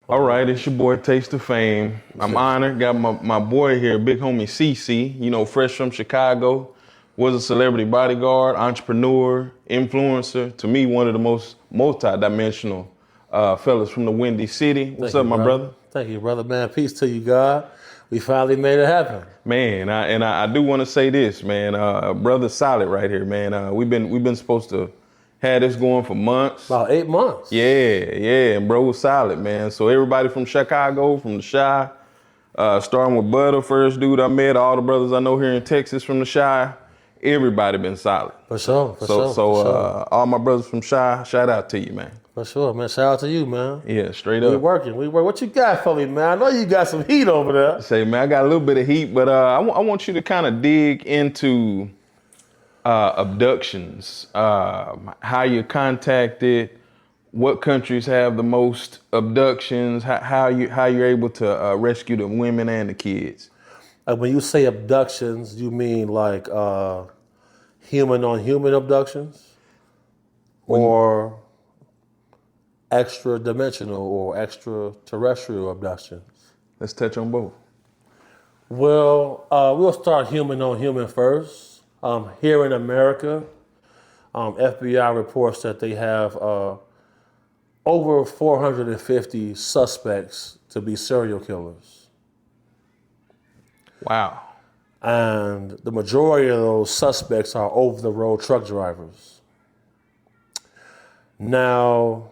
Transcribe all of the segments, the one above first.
All right, it's your boy Taste of Fame. I'm honored. Got my boy here, big homie CC, fresh from Chicago. Was a celebrity bodyguard, entrepreneur, influencer. To me, one of the most multi-dimensional fellas from the Windy City. What's up, my brother? Thank you, brother. Man, peace to you, God. We finally made it happen. Man, I do want to say this, man. Brother solid right here, man. We've been supposed to had this going for months. About 8 months. Yeah, and bro was solid, man. So everybody from Chicago, from the Chi, starting with Butter, first dude I met, all the brothers I know here in Texas from the Chi, everybody been solid. For sure. All my brothers from Chi, shout out to you, man. For sure, man. Shout out to you, man. Yeah, straight up. We working. What you got for me, man? I know you got some heat over there. Say, man, I got a little bit of heat, but I want you to kind of dig into abductions, how you're contacted, what countries have the most abductions, how you're able to rescue the women and the kids. Like when you say abductions, you mean like human on human abductions, or extra dimensional or extraterrestrial abductions? Let's touch on both. Well, we'll start human on human first. Here in America, FBI reports that they have over 450 suspects to be serial killers. Wow. And the majority of those suspects are over-the-road truck drivers. Now,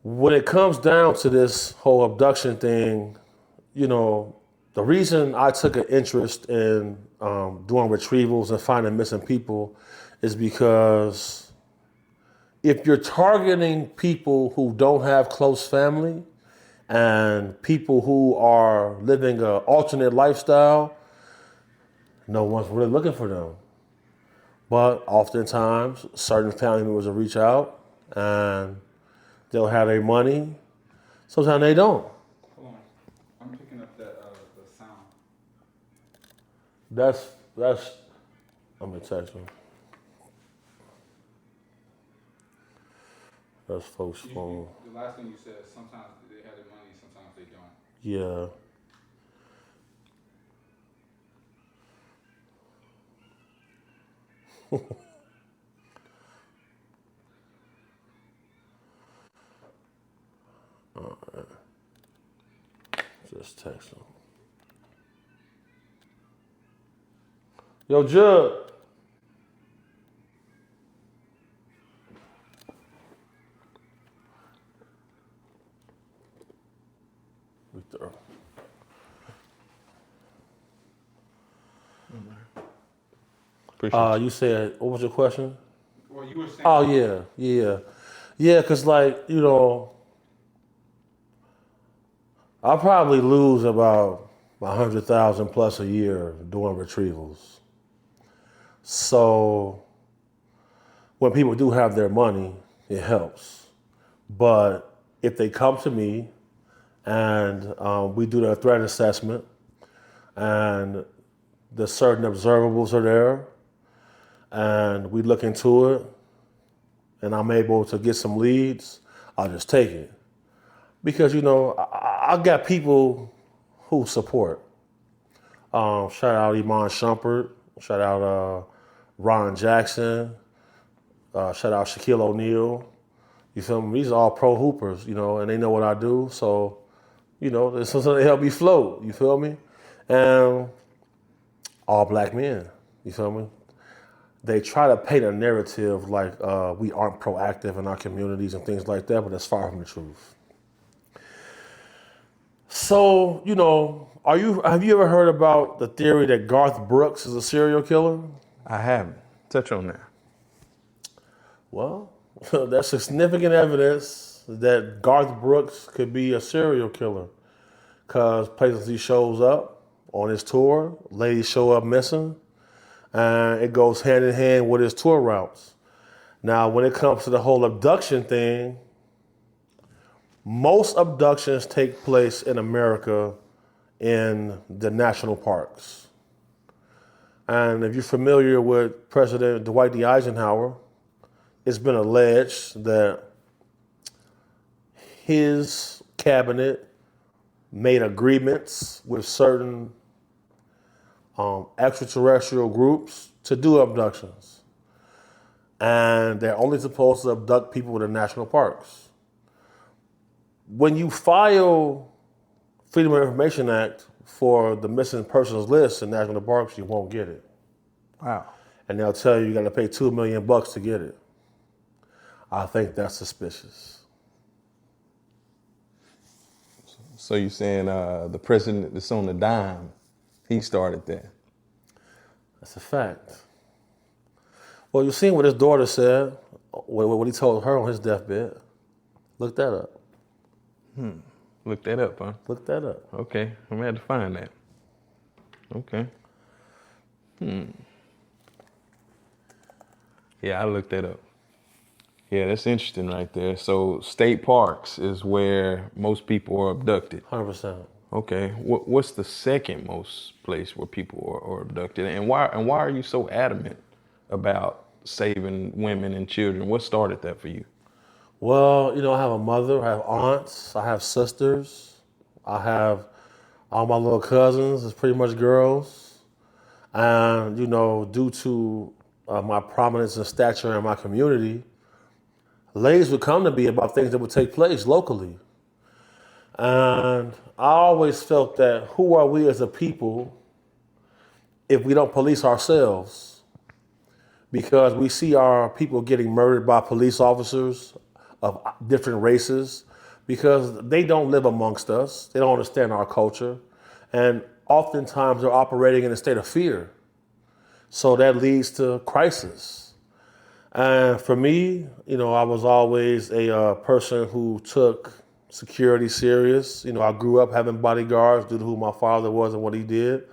when it comes down to this whole abduction thing, the reason I took an interest in doing retrievals and finding missing people is because if you're targeting people who don't have close family and people who are living an alternate lifestyle, no one's really looking for them. But oftentimes, certain family members will reach out and they'll have their money. Sometimes they don't. Hold on. I'm picking up that the sound. That's. I'm gonna text them. That's folks' phone. The last thing you said, sometimes they have the money, sometimes they don't. Yeah. All right. Just text them. Yo, Jug. Appreciate You said, what was your question? Well, you were saying. Oh, yeah. Because, I'll probably lose about 100,000 plus a year doing retrievals. So when people do have their money, it helps. But if they come to me and we do the threat assessment and the certain observables are there and we look into it and I'm able to get some leads, I'll just take it. Because, I got people who support. Shout out Iman Shumpert. Shout out Ron Jackson. Shout out Shaquille O'Neal. You feel me? These are all pro hoopers, and they know what I do. So, it's something to help me float. You feel me? And all black men. You feel me? They try to paint a narrative like we aren't proactive in our communities and things like that, but that's far from the truth. So, have you ever heard about the theory that Garth Brooks is a serial killer? I haven't. Touch on that. Well, that's significant evidence that Garth Brooks could be a serial killer. Because places he shows up on his tour, ladies show up missing, and it goes hand in hand with his tour routes. Now, when it comes to the whole abduction thing, most abductions take place in America in the national parks. And if you're familiar with President Dwight D. Eisenhower, it's been alleged that his cabinet made agreements with certain extraterrestrial groups to do abductions. And they're only supposed to abduct people in the national parks. When you file Freedom of Information Act for the missing persons list in national parks, you won't get it. Wow. And they'll tell you got to pay $2 million to get it. I think that's suspicious. So you're saying the president that's on the dime, he started that? That's a fact. Well, you've seen what his daughter said, what he told her on his deathbed. Look that up. Look that up, huh? Look that up. Okay, I'm gonna have to find that. Okay. Yeah, I looked that up. Yeah, that's interesting right there. So state parks is where most people are abducted. 100%. Okay, what's the second most place where people are abducted, and why are you so adamant about saving women and children? What started that for you? Well, I have a mother, I have aunts, I have sisters, I have all my little cousins, it's pretty much girls. And, due to my prominence and stature in my community, ladies would come to me about things that would take place locally. And I always felt that who are we as a people if we don't police ourselves? Because we see our people getting murdered by police officers of different races because they don't live amongst us. They don't understand our culture. And oftentimes they're operating in a state of fear. So that leads to crisis. And for me, I was always a person who took security serious. I grew up having bodyguards due to who my father was and what he did.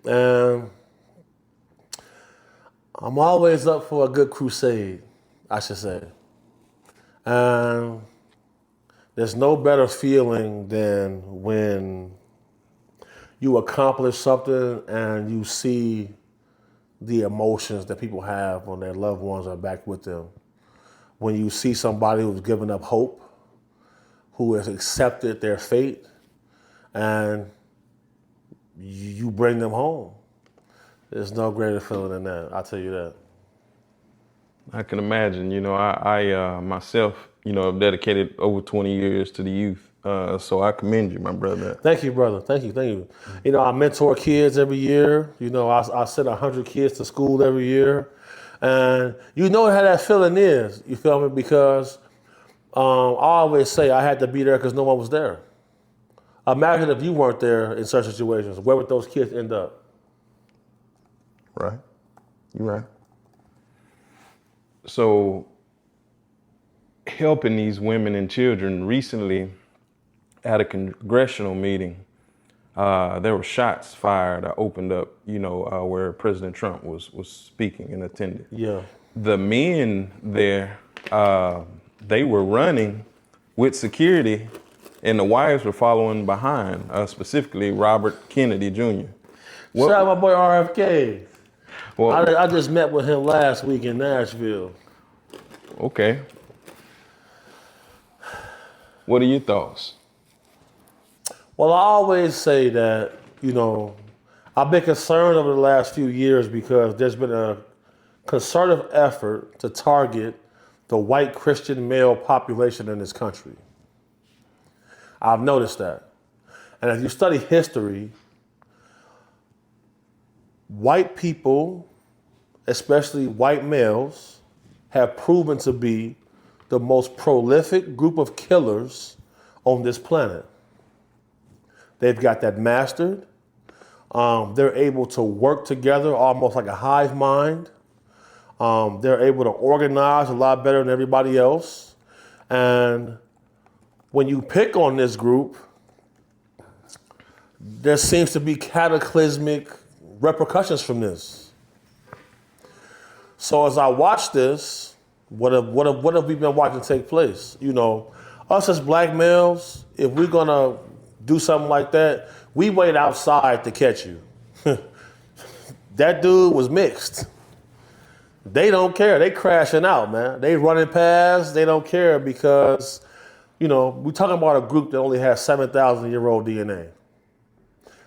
And I'm always up for a good crusade, I should say. And there's no better feeling than when you accomplish something and you see the emotions that people have when their loved ones are back with them. When you see somebody who's given up hope, who has accepted their fate, and you bring them home. There's no greater feeling than that, I'll tell you that. I can imagine. I myself, have dedicated over 20 years to the youth. So I commend you, my brother. Thank you, brother. Thank you. I mentor kids every year. I send 100 kids to school every year. And you know how that feeling is, you feel me? Because I always say I had to be there because no one was there. Imagine if you weren't there in such situations. Where would those kids end up? Right. You're right. So helping these women and children, recently at a congressional meeting, there were shots fired. I opened up, where President Trump was speaking and attended. Yeah. The men there, they were running with security, and the wives were following behind, specifically Robert Kennedy Jr. Shout out my boy RFK. Well, I just met with him last week in Nashville. Okay. What are your thoughts? Well, I always say that, I've been concerned over the last few years because there's been a concerted effort to target the white Christian male population in this country. I've noticed that. And if you study history, white people, especially white males, have proven to be the most prolific group of killers on this planet. They've got that mastered. They're able to work together almost like a hive mind. They're able to organize a lot better than everybody else. And when you pick on this group, there seems to be cataclysmic repercussions from this. So as I watch this, what have we been watching take place? Us as black males, if we're gonna do something like that, we wait outside to catch you. That dude was mixed. They don't care. They crashing out, man. They running past. They don't care because You know, we're talking about a group that only has 7,000-year-old DNA.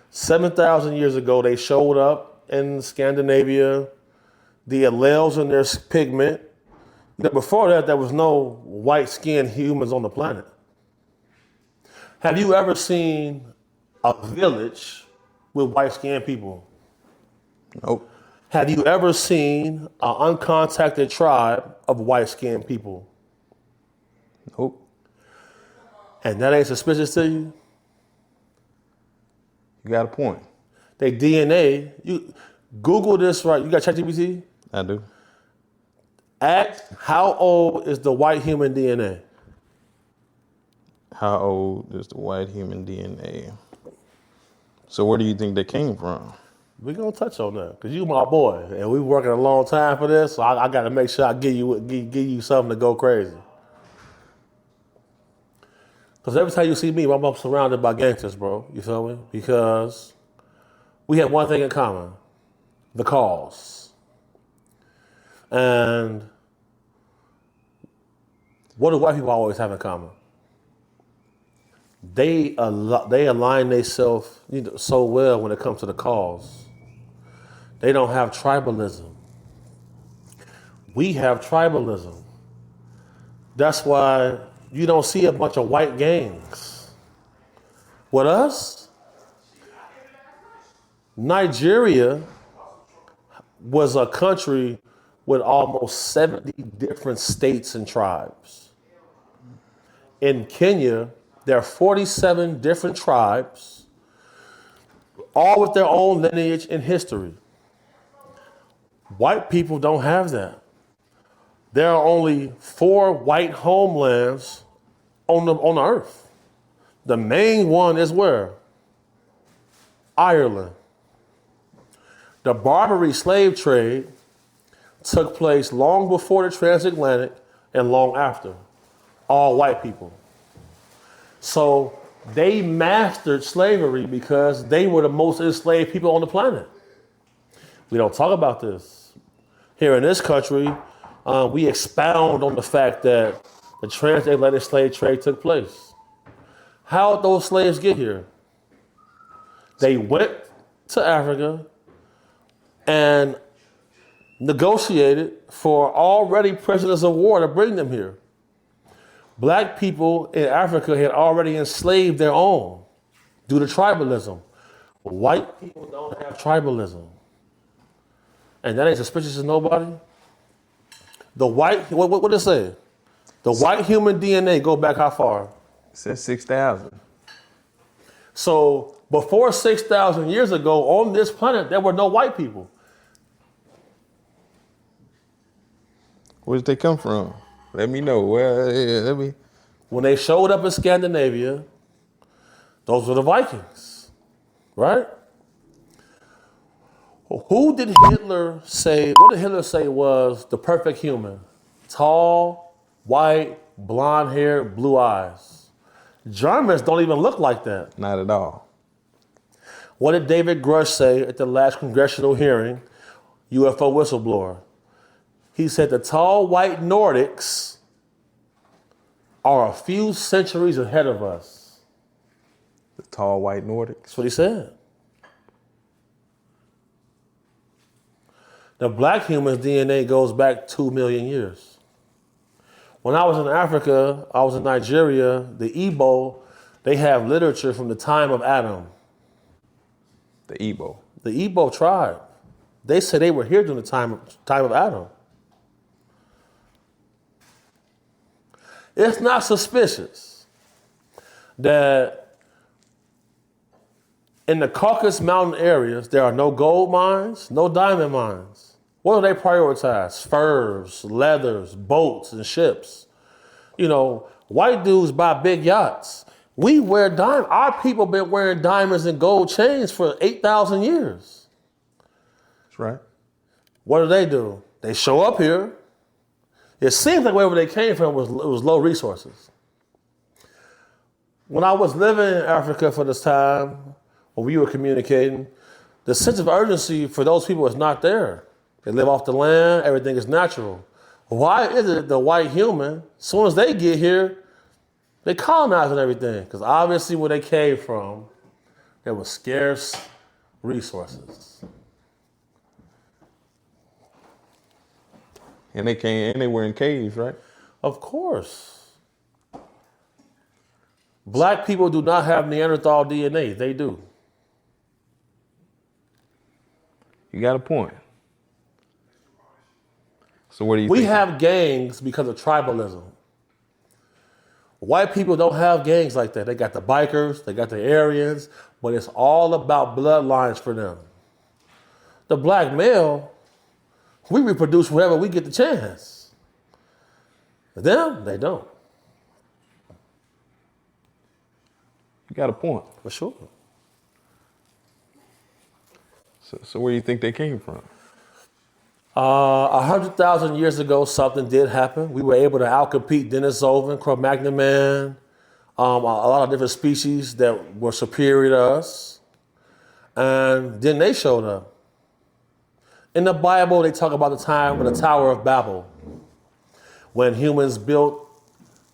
7,000 years ago, they showed up in Scandinavia. The alleles in their pigment. Before that, there was no white-skinned humans on the planet. Have you ever seen a village with white-skinned people? Nope. Have you ever seen an uncontacted tribe of white-skinned people? Nope. And that ain't suspicious to you? You got a point. They DNA, you Google this, right? You got ChatGPT? I do. Ask, how old is the white human DNA? How old is the white human DNA? So where do you think they came from? We're going to touch on that because you my boy, and we've working a long time for this, so I got to make sure I give you something to go crazy. Because every time you see me, I'm surrounded by gangsters, bro. You feel me? Because we have one thing in common, the cause. And what do white people always have in common? They align themselves so well when it comes to the cause. They don't have tribalism. We have tribalism. That's why you don't see a bunch of white gangs. With us, Nigeria was a country with almost 70 different states and tribes. In Kenya, there are 47 different tribes, all with their own lineage and history. White people don't have that. There are only 4 white homelands on the earth. The main one is where? Ireland. The Barbary slave trade took place long before the transatlantic and long after. All white people. So they mastered slavery because they were the most enslaved people on the planet. We don't talk about this. Here in this country, we expound on the fact that the transatlantic slave trade took place. How did those slaves get here? They went to Africa and negotiated for already prisoners of war to bring them here. Black people in Africa had already enslaved their own due to tribalism. White people don't have tribalism. And that ain't suspicious to nobody. The white, what did it say? The white human DNA go back how far? It says 6,000. So before 6,000 years ago on this planet, there were no white people. Where did they come from? Let me know. When they showed up in Scandinavia, those were the Vikings, right? Who did Hitler say, what did Hitler say was the perfect human? Tall, white, blonde hair, blue eyes. Germans don't even look like that. Not at all. What did David Grush say at the last congressional hearing, UFO whistleblower? He said the tall white Nordics are a few centuries ahead of us. The tall white Nordics. That's what he said. The black human's DNA goes back 2 million years. When I was in Africa, I was in Nigeria, the Igbo, they have literature from the time of Adam. The Igbo. The Igbo tribe. They said they were here during the time of Adam. It's not suspicious that in the Caucasus Mountain areas, there are no gold mines, no diamond mines. What do they prioritize? Furs, leathers, boats, and ships. You know, white dudes buy big yachts. We wear diamonds. Our people been wearing diamonds and gold chains for 8,000 years. That's right. What do? They show up here. It seems like wherever they came from was low resources. When I was living in Africa for this time, when we were communicating, the sense of urgency for those people is not there. They live off the land, everything is natural. Why is it the white human, as soon as they get here, They colonizing everything because obviously where they came from, there was scarce resources. And they were in caves, right? Of course. Black people do not have Neanderthal DNA. They do. You got a point. So what do you We think? have gangs because of tribalism. White people don't have gangs like that. They got the bikers, they got the Aryans, but it's all about bloodlines for them. The black male, we reproduce wherever we get the chance. Them, they don't. You got a point. For sure. So where do you think they came from? 100,000 years ago, something did happen. We were able to outcompete Denisovan, Cro-Magnon man, a lot of different species that were superior to us. And then they showed up. In the Bible, they talk about the time of the Tower of Babel, when humans built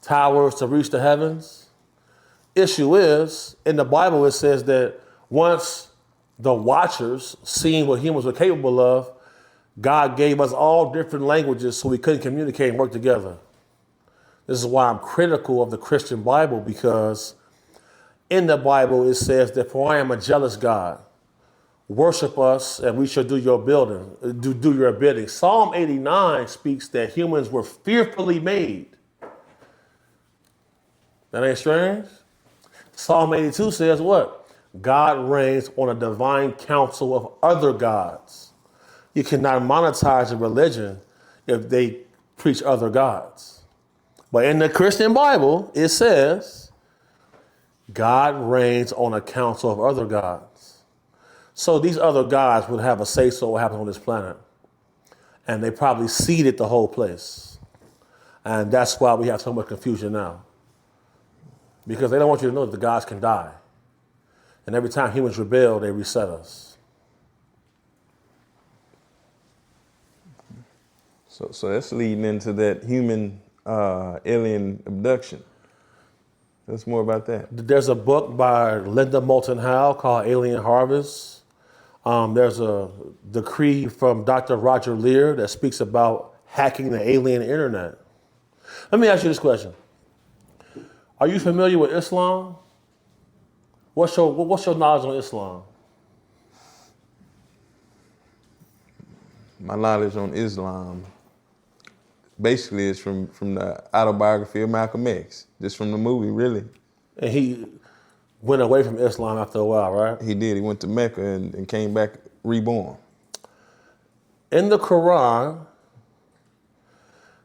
towers to reach the heavens. Issue is, in the Bible, it says that once the watchers seen what humans were capable of, God gave us all different languages so we couldn't communicate and work together. This is why I'm critical of the Christian Bible, because in the Bible it says that for I am a jealous God. Worship us and we shall do your do your bidding. Psalm 89 speaks that humans were fearfully made. That ain't strange? Psalm 82 says what? God reigns on a divine council of other gods. You cannot monetize a religion if they preach other gods. But in the Christian Bible, it says God reigns on a council of other gods. So these other gods would have a say-so what happens on this planet. And they probably seeded the whole place. And that's why we have so much confusion now. Because they don't want you to know that the gods can die. And every time humans rebel, they reset us. So that's leading into that human alien abduction. Tell more about that. There's a book by Linda Moulton Howe called Alien Harvest. There's a decree from Dr. Roger Lear that speaks about hacking the alien internet. Let me ask you this question. Are you familiar with Islam? What's your knowledge on Islam? My knowledge on Islam basically is from the autobiography of Malcolm X, just from the movie, really. And he went away from Islam after a while, right? He did. He went to Mecca and came back reborn. In the Quran,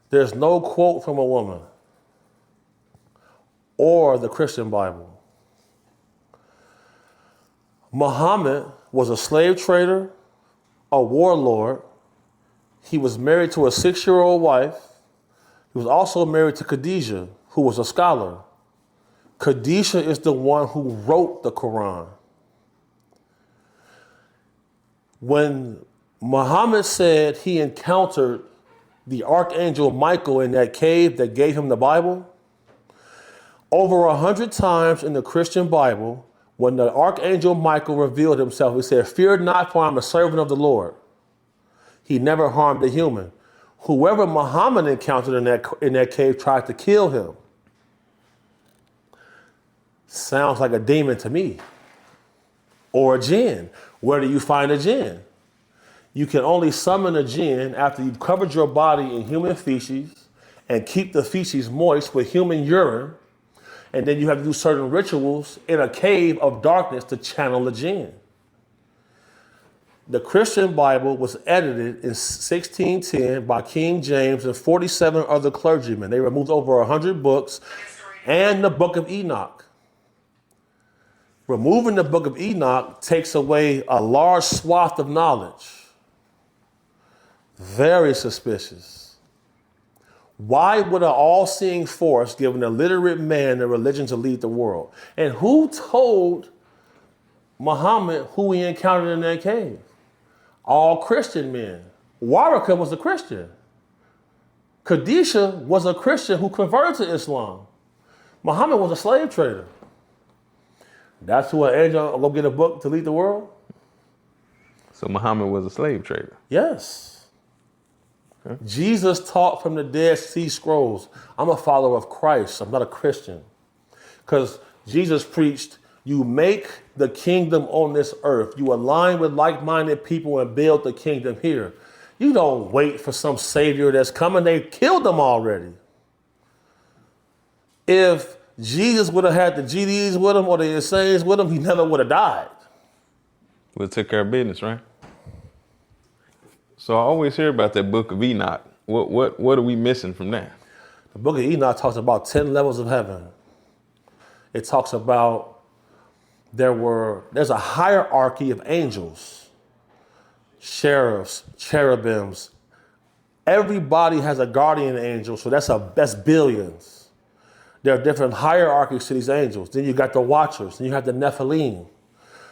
there's no quote from a woman or the Christian Bible. Muhammad was a slave trader, a warlord. He was married to a 6-year-old wife. He was also married to Khadijah, who was a scholar. Khadijah is the one who wrote the Quran. When Muhammad said he encountered the archangel Michael in that cave that gave him the Bible, over 100 times in the Christian Bible, when the archangel Michael revealed himself, he said, "Fear not, for I am a servant of the Lord." He never harmed a human. Whoever Muhammad encountered in that cave tried to kill him. Sounds like a demon to me. Or a jinn. Where do you find a jinn? You can only summon a jinn after you've covered your body in human feces and keep the feces moist with human urine. And then you have to do certain rituals in a cave of darkness to channel a jinn. The Christian Bible was edited in 1610 by King James and 47 other clergymen. They removed over 100 books and the Book of Enoch. Removing the Book of Enoch takes away a large swath of knowledge. Very suspicious. Why would an all-seeing force give an illiterate man a religion to lead the world? And who told Muhammad who he encountered in that cave? All Christian men. Waraka was a Christian. Khadijah was a Christian who converted to Islam. Muhammad was a slave trader. That's who an angel will go get a book to lead the world? So Muhammad was a slave trader. Yes. Jesus taught from the Dead Sea Scrolls. I'm a follower of Christ. I'm not a Christian. Because Jesus preached, you make the kingdom on this earth. You align with like-minded people and build the kingdom here. You don't wait for some savior that's coming. They killed them already. If Jesus would have had the GDs with him or the Insanes with him, he never would have died. We took care of business, right? So I always hear about that book of Enoch. What are we missing from that? The book of Enoch talks about 10 levels of heaven. It talks about there's a hierarchy of angels, sheriffs, cherubims. Everybody has a guardian angel, so that's billions. There are different hierarchies to these angels. Then you got the watchers. Then you have the Nephilim.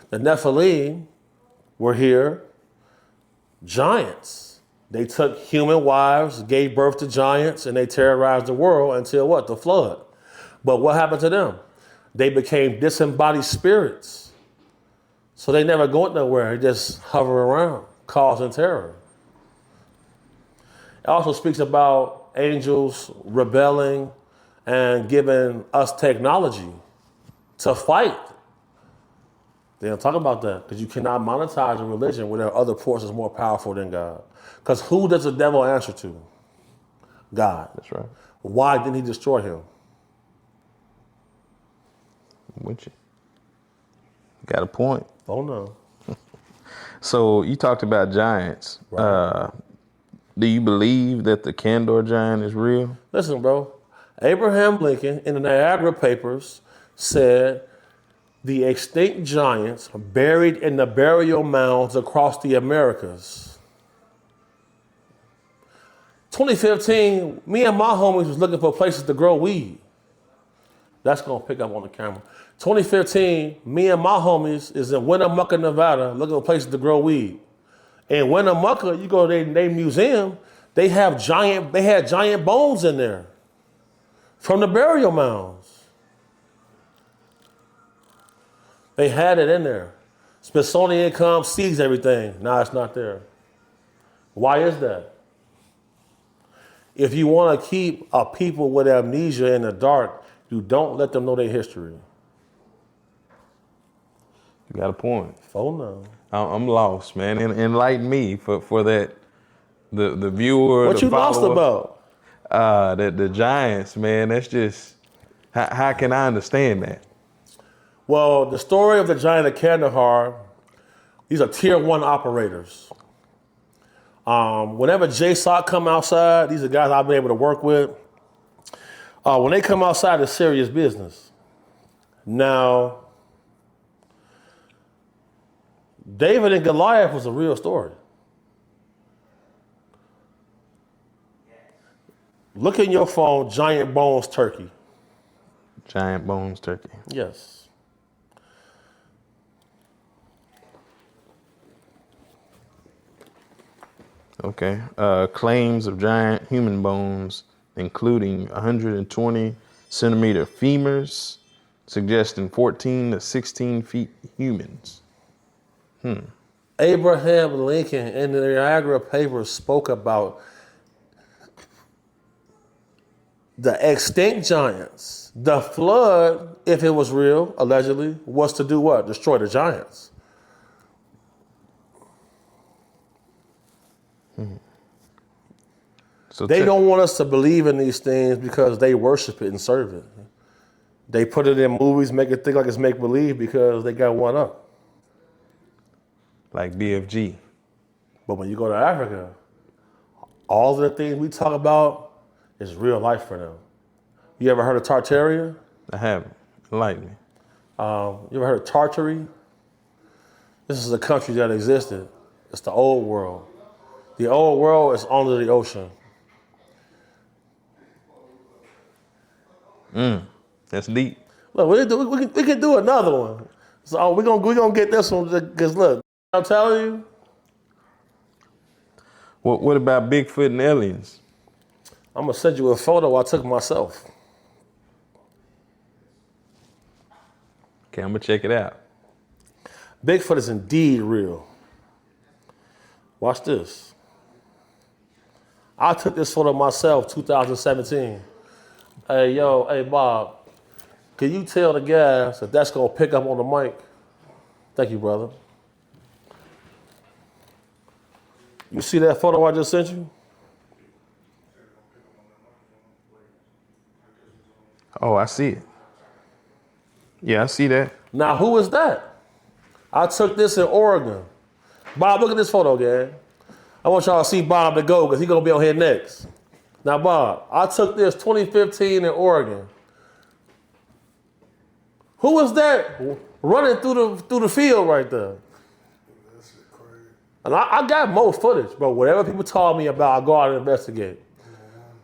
The Nephilim were here, giants. They took human wives, gave birth to giants, and they terrorized the world until what? The flood. But what happened to them? They became disembodied spirits. So they never go nowhere. They just hover around, causing terror. It also speaks about angels rebelling and giving us technology to fight. They don't talk about that because you cannot monetize a religion where there are other forces more powerful than God. Because who does the devil answer to? God. That's right. Why didn't he destroy him? I'm with you. Got a point. Oh no. So you talked about giants. Right. Do you believe that the Candor giant is real? Listen, bro. Abraham Lincoln in the Niagara Papers said the extinct giants are buried in the burial mounds across the Americas. 2015, me and my homies was looking for places to grow weed. That's gonna pick up on the camera. 2015, me and my homies is in Winnemucca, Nevada, looking for places to grow weed. In Winnemucca, you go to their museum, they had giant bones in there from the burial mounds. They had it in there. Smithsonian comes, sees everything. Now it's not there. Why is that? If you want to keep a people with amnesia in the dark, you don't let them know their history. You got a point. Oh no. I'm lost, man. Enlighten me for that. The viewer. What the you lost follower. about? The giants, man. That's just how can I understand that? Well, the story of the giant of Kandahar, these are tier 1 operators. Whenever JSOC come outside, these are guys I've been able to work with. When they come outside, it's serious business. Now, David and Goliath was a real story. Look in your phone, Giant Bones Turkey. Giant bones turkey. Yes. Okay. Claims of giant human bones, including 120 centimeter femurs, suggesting 14 to 16 feet humans. Abraham Lincoln in the Niagara Papers spoke about the extinct giants. The flood, if it was real, allegedly, was to do what? Destroy the giants. So They don't want us to believe in these things because they worship it and serve it. They put it in movies, make it think like it's make-believe because they got one up. like BFG. But when you go to Africa, all of the things we talk about is real life for them. You ever heard of Tartaria? I haven't. Enlighten me. You ever heard of Tartary? This is a country that existed. It's the old world. The old world is under the ocean. That's deep. Look, we can do another one. So we're gonna get this one because look, I'm telling you. What about Bigfoot and aliens? I'm gonna send you a photo I took myself. Okay, I'm gonna check it out. Bigfoot is indeed real. Watch this. I took this photo myself, 2017. Hey Bob, can you tell the guys that that's gonna pick up on the mic? Thank you, brother. You see that photo I just sent you? Oh, I see it. Yeah, I see that. Now, who is that? I took this in Oregon. Bob, look at this photo, gang. I want y'all to see Bob to go because he's going to be on here next. Now, Bob, I took this 2015 in Oregon. Who is that running through the field right there? That's crazy. And I got more footage, bro. Whatever people told me about, I go out and investigate.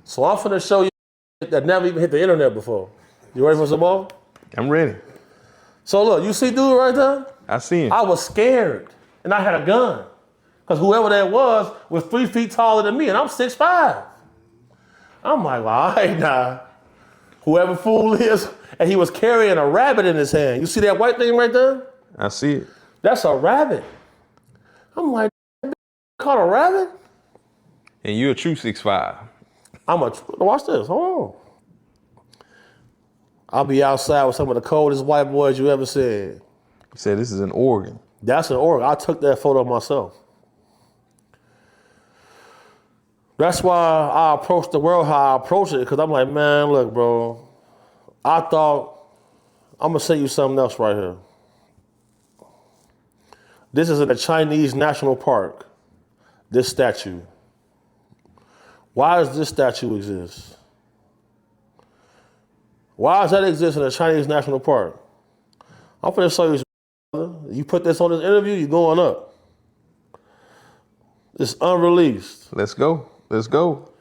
So I'm finna show you that never even hit the internet before. You ready for some more? I'm ready. So look, you see dude right there? I see him. I was scared, and I had a gun. Because whoever that was 3 feet taller than me, and I'm 6'5". I'm like, well, all right now. Whoever fool is, and he was carrying a rabbit in his hand. You see that white thing right there? I see it. That's a rabbit. I'm like, caught a rabbit? And you're a true 6'5". Watch this, hold on. I'll be outside with some of the coldest white boys you ever seen. You said this is in Oregon. That's in Oregon. I took that photo myself. That's why I approach the world how I approach it, because I'm like, man, look, bro, I thought, I'm going to show you something else right here. This is in the Chinese National Park, this statue. Why does this statue exist? Why does that exist in the Chinese National Park? I'm going to show you something. You put this on this interview, you're going up. It's unreleased. Let's go. Let's go.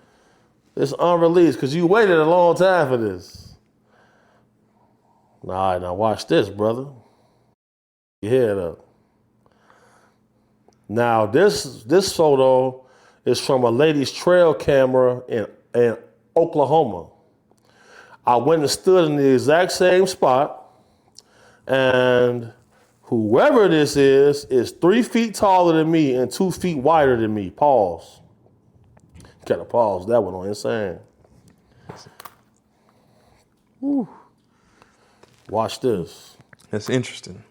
It's unreleased because you waited a long time for this. All right, now watch this, brother. Your head up. Now this photo is from a lady's trail camera in Oklahoma. I went and stood in the exact same spot, and whoever this is 3 feet taller than me and 2 feet wider than me. Pause. Gotta pause that one on insane. Whew. Watch this. That's interesting.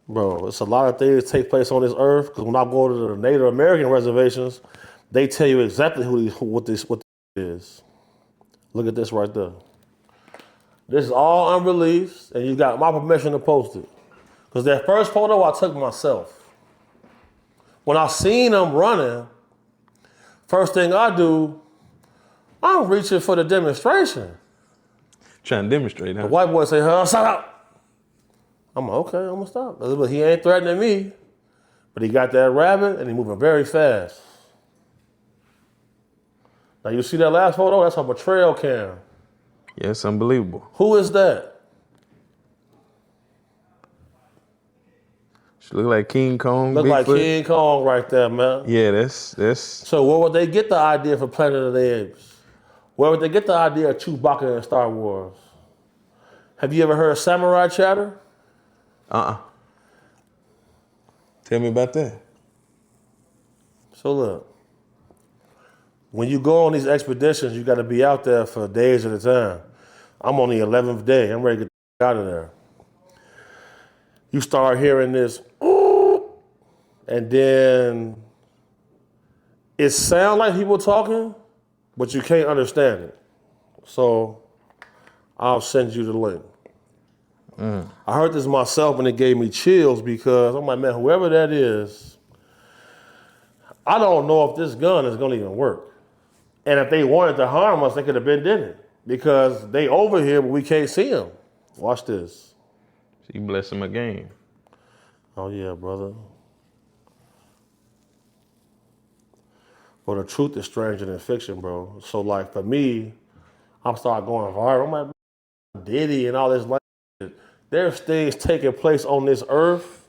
Bro, it's a lot of things that take place on this earth, because when I go to the Native American reservations, they tell you exactly what this is. Look at this right there. This is all unreleased, and you got my permission to post it. Because that first photo I took myself. When I seen them running, first thing I do, I'm reaching for the demonstration. Trying to demonstrate, huh? The white boy say, huh, stop. I'm like, okay, I'm gonna stop. But he ain't threatening me. But he got that rabbit and he moving very fast. Now you see that last photo? That's on a trail cam. Yeah, it's unbelievable. Who is that? She look like King Kong. Look Bigfoot. like King Kong right there, man. Yeah, that's. So where would they get the idea for Planet of the Apes? Where would they get the idea of Chewbacca in Star Wars? Have you ever heard samurai chatter? Tell me about that. So look, when you go on these expeditions, you got to be out there for days at a time. I'm on the 11th day. I'm ready to get out of there. You start hearing this, ooh, and then it sounds like people talking, but you can't understand it. So I'll send you the link. I heard this myself and it gave me chills, because I'm like, man, whoever that is, I don't know if this gun is gonna even work. And if they wanted to harm us, they could have been did it, because they over here, but we can't see them. Watch this. She bless him again. Oh yeah, brother. Well, the truth is stranger than fiction, bro. So like for me, I'm start going viral. I'm like, Diddy and all this like. There's things taking place on this earth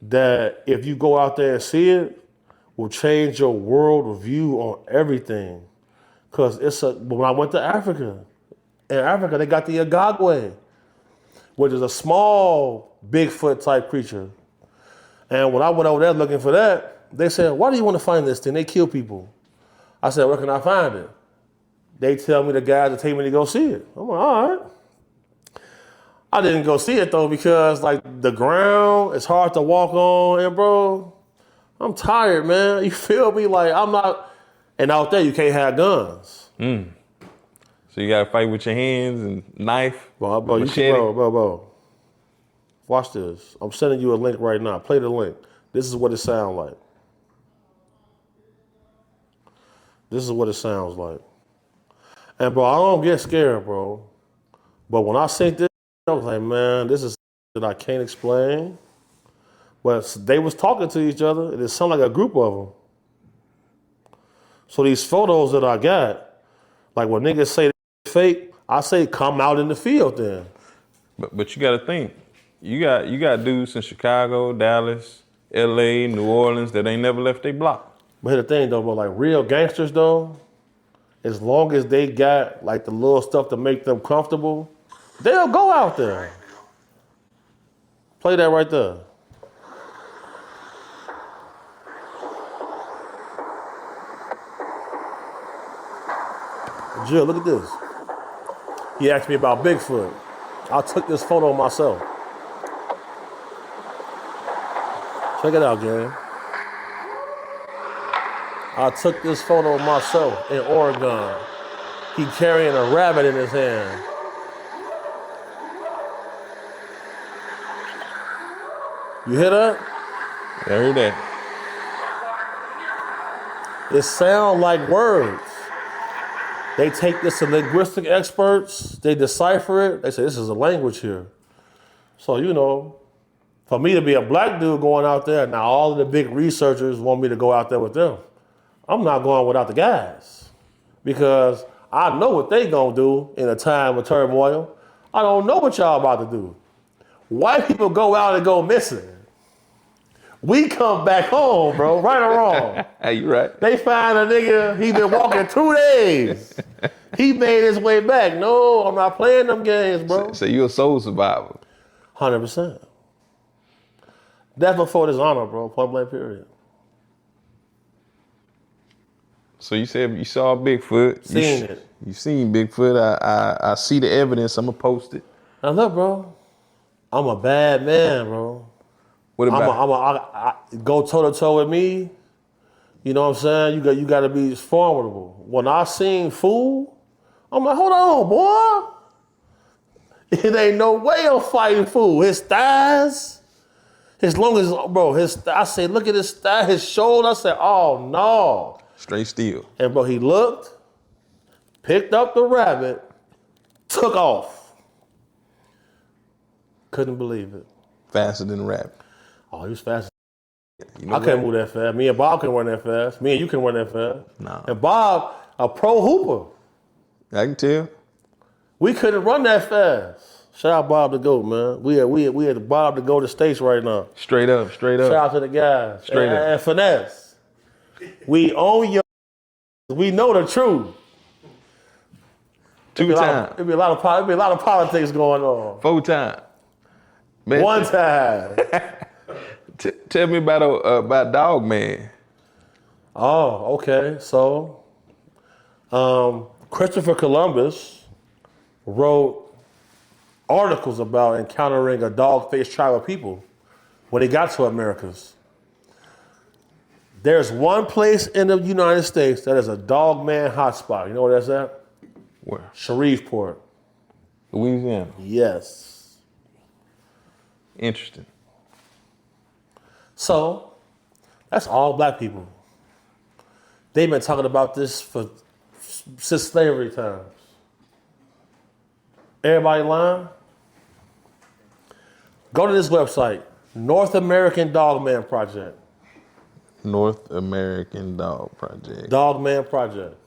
that if you go out there and see it, will change your world view on everything. Because when I went to Africa, in Africa they got the Agagwe. which is a small Bigfoot type creature. And when I went over there looking for that, they said, why do you want to find this thing? They kill people. I said, where can I find it? They tell me the guys that take me to go see it. I'm like, all right. I didn't go see it though because like the ground is hard to walk on, and bro, I'm tired, man. You feel me? Like I'm not, and out there you can't have guns. So you gotta fight with your hands and knife, Bro, machete. bro. Watch this. I'm sending you a link right now. Play the link. This is what it sounds like. This is what it sounds like. And bro, I don't get scared, bro. But when I seen this, I was like, man, this is that I can't explain. But they was talking to each other, and it sounded like a group of them. So these photos that I got, like when niggas say they're fake, I say come out in the field then. But you gotta think, you got dudes in Chicago, Dallas, LA, New Orleans that ain't never left their block. But here's the thing though, bro, like real gangsters though, as long as they got like the little stuff to make them comfortable, they'll go out there. Play that right there. Jill, look at this. He asked me about Bigfoot. I took this photo myself. Check it out, gang. I took this photo myself in Oregon. He carrying a rabbit in his hand. You hear that? I heard that. It sounds like words. They take this to linguistic experts, they decipher it, they say this is a language here. So, you know, for me to be a black dude going out there, now all of the big researchers want me to go out there with them. I'm not going without the guys because I know what they gonna do in a time of turmoil. I don't know what y'all about to do. White people go out and go missing. We come back home, bro, right or wrong. Hey, you right. They find a nigga, he been walking 2 days. He made his way back. No, I'm not playing them games, bro. So you a soul survivor. 100%. Death before dishonor, bro, point blank period. So you said you saw Bigfoot. Seen it. You seen Bigfoot. I see the evidence. I'm gonna post it. Now look, bro, I'm a bad man, bro. What about? I go toe to toe with me. You know what I'm saying? You got to be formidable. When I seen Fool, I'm like, hold on, boy. It ain't no way I'm fighting Fool. His thighs, as long as, bro, I say, look at his thigh, his shoulder. I said, oh no. Straight steel. And bro, he looked, picked up the rabbit, took off. Couldn't believe it. Faster than a rabbit. Oh, he was fast. You know I couldn't move that fast. Me and Bob couldn't run that fast. Me and you couldn't run that fast. No. And Bob, a pro hooper. I can tell. We couldn't run that fast. Shout out Bob the GOAT, man. We had Bob the GOAT the States right now. Straight up. Shout out to the guys. Straight up. And Finesse. We own your. We know the truth. 2 times. It'd be a lot of politics going on. 4 times. Man, 1 time. Tell me about Dogman. Oh, okay. So, Christopher Columbus wrote articles about encountering a dog-faced tribe of people when he got to Americas. There's one place in the United States that is a dogman hotspot. You know where that's at? Where? Shreveport. Louisiana. Yes. Interesting. So, that's all black people. They've been talking about this since slavery times. Everybody lying? Go to this website, North American Dogman Project. North American Dog Project. Dogman Project.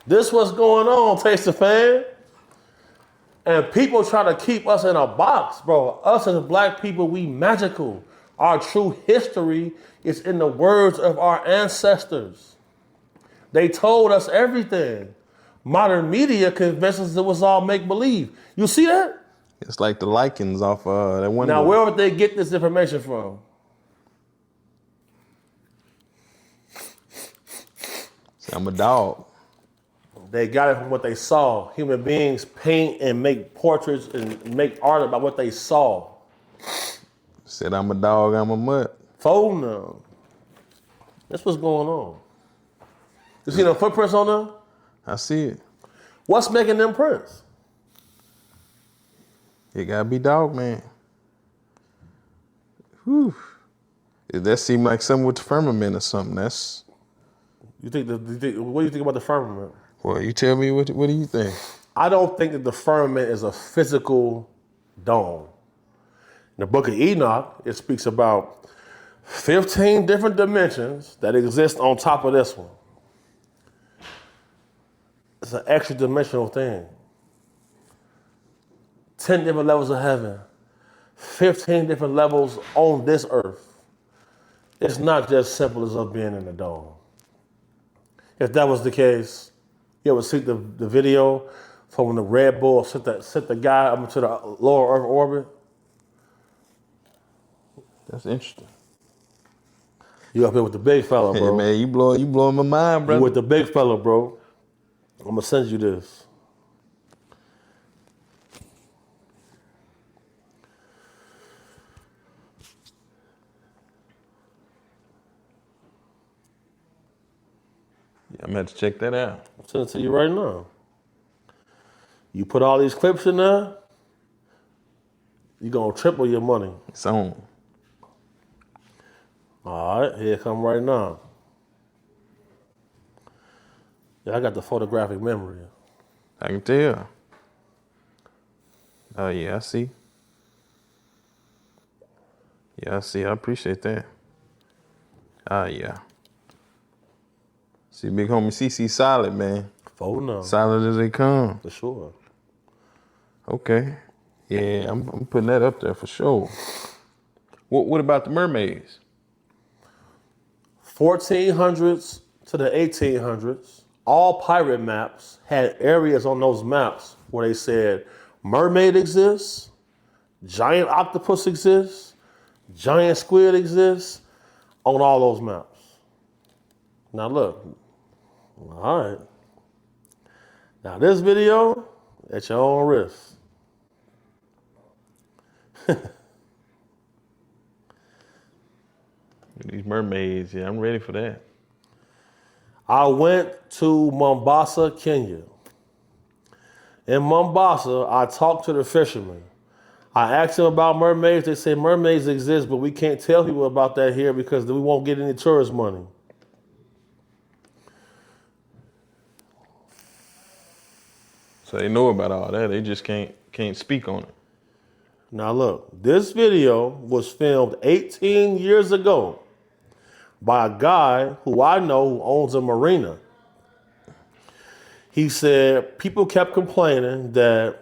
This what's going on, Taste the Fan. And people try to keep us in a box, bro. Us as black people, we magical. Our true history is in the words of our ancestors. They told us everything. Modern media convinces us it was all make-believe. You see that? It's like the lichens off that one. Now, where would they get this information from? See, I'm a dog. They got it from what they saw. Human beings paint and make portraits and make art about what they saw. Said I'm a dog, I'm a mutt. Phone them. That's what's going on. You see no footprints on them? I see it. What's making them prints? It gotta be dog man. Whew. That seemed like something with the firmament or something. That's. What do you think about the firmament? Well, you tell me, what do you think? I don't think that the firmament is a physical dome. In the book of Enoch, it speaks about 15 different dimensions that exist on top of this one. It's an extra dimensional thing. 10 different levels of heaven. 15 different levels on this earth. It's not just simple as us being in the dome. If that was the case, you ever see the video from when the Red Bull sent the guy up into the lower Earth orbit? That's interesting. You up here with the big fella, bro. Hey, man, you blowing my mind, You brother. with the big fella, bro. I'm gonna send you this. Yeah, I'm gonna have to check that out. I'll send it to you right now. You put all these clips in there, you're gonna triple your money. It's on. All right, here it come right now. Yeah, I got the photographic memory. I can tell. Oh yeah, I see. Yeah, I see. I appreciate that. Ah, yeah. See, big homie CC solid, man. Phone now. Solid as they come. For sure. Okay. Yeah, I'm putting that up there for sure. What about the mermaids? 1400s to the 1800s, all pirate maps had areas on those maps where they said mermaid exists, giant octopus exists, giant squid exists, on all those maps. Now look, all right. Now this video, at your own risk. These mermaids, yeah, I'm ready for that. I went to Mombasa, Kenya. In Mombasa, I talked to the fishermen. I asked them about mermaids. They say mermaids exist, but we can't tell people about that here because we won't get any tourist money. So they know about all that. They just can't speak on it. Now look, this video was filmed 18 years ago by a guy who I know who owns a marina. He said people kept complaining that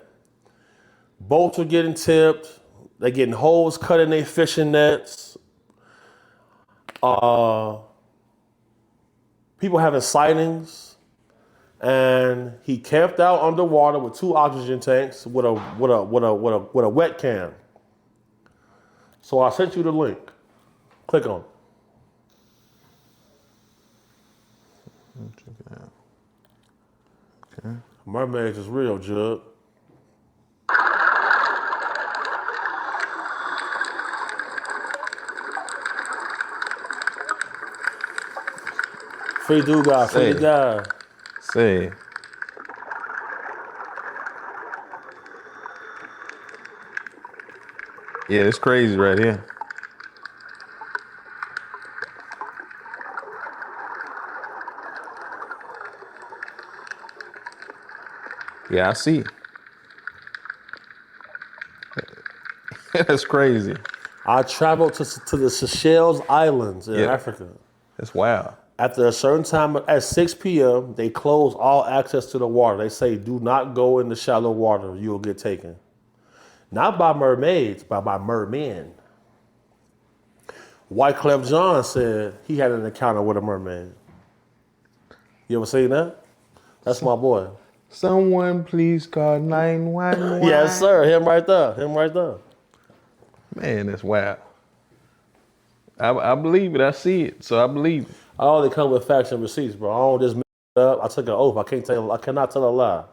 boats were getting tipped, they're getting holes cut in their fishing nets, people having sightings, and he camped out underwater with 2 oxygen tanks with a wet can. So I sent you the link. Click on it. Check it out. Okay. Mermaids is real, Judd. Free dude guy, free Say. guy. Say. Yeah, it's crazy right here. Yeah, I see. That's crazy. I traveled to the Seychelles Islands in Yeah. Africa. That's wild. After a certain time, at 6 p.m., they close all access to the water. They say, do not go in the shallow water. You will get taken. Not by mermaids, but by mermen. Wyclef Jean said he had an encounter with a mermaid. You ever seen that? That's my boy. Someone please call 911. Yes, sir. Him right there. Him right there. Man, that's wild. I believe it. I see it. So I believe it. I only come with facts and receipts, bro. I don't just make it up. I took an oath. I cannot tell a lie.